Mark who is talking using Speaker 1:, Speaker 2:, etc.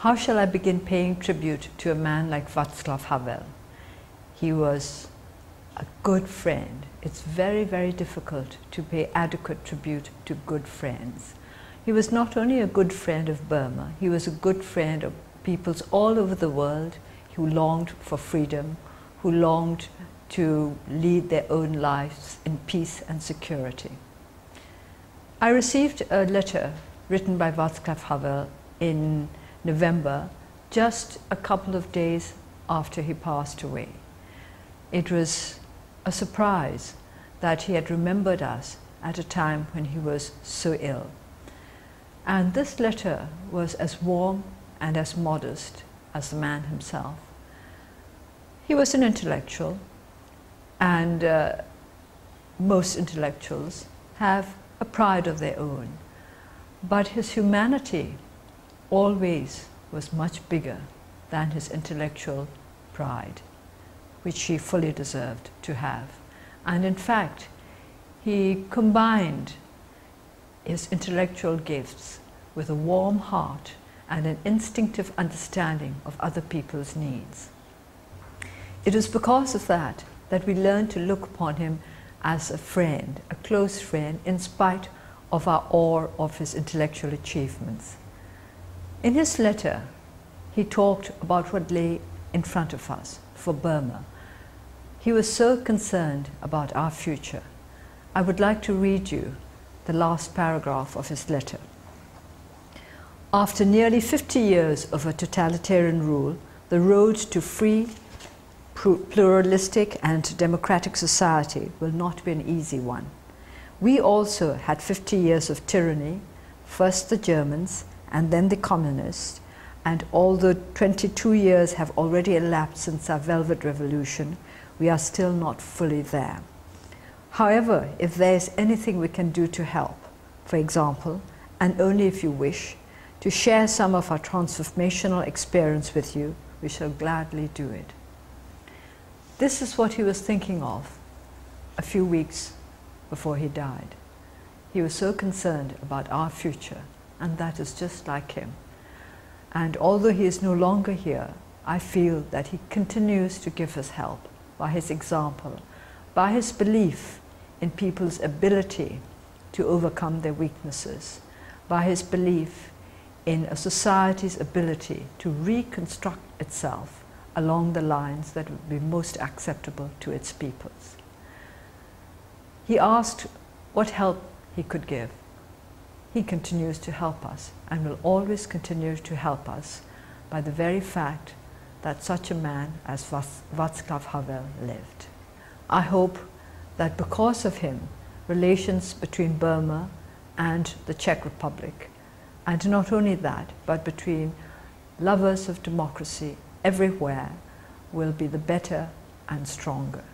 Speaker 1: How shall I begin paying tribute to a man like Vaclav Havel? He was a good friend. It's very, very difficult to pay adequate tribute to good friends. He was not only a good friend of Burma, he was a good friend of peoples all over the world who longed for freedom, who longed to lead their own lives in peace and security. I received a letter written by Vaclav Havel in November, just a couple of days after he passed away. It was a surprise that he had remembered us at a time when he was so ill. And this letter was as warm and as modest as the man himself. He was an intellectual, and most intellectuals have a pride of their own. But his humanity always was much bigger than his intellectual pride, which he fully deserved to have. And in fact, he combined his intellectual gifts with a warm heart and an instinctive understanding of other people's needs. It is because of that that we learn to look upon him as a friend, a close friend, in spite of our awe of his intellectual achievements. In his letter, he talked about what lay in front of us for Burma. He was so concerned about our future. I would like to read you the last paragraph of his letter. After nearly 50 years of a totalitarian rule, the road to free, pluralistic and democratic society will not be an easy one. We also had 50 years of tyranny, first the Germans and then the communists, and although 22 years have already elapsed since our Velvet Revolution, we are still not fully there. However, if there is anything we can do to help, for example, and only if you wish, to share some of our transformational experience with you, we shall gladly do it. This is what he was thinking of a few weeks before he died. He was so concerned about our future, and that is just like him. And although he is no longer here, I feel that he continues to give us help by his example, by his belief in people's ability to overcome their weaknesses, by his belief in a society's ability to reconstruct itself along the lines that would be most acceptable to its peoples. He asked what help he could give. He continues to help us and will always continue to help us by the very fact that such a man as Vaclav Havel lived. I hope that because of him, relations between Burma and the Czech Republic, and not only that, but between lovers of democracy everywhere, will be the better and stronger.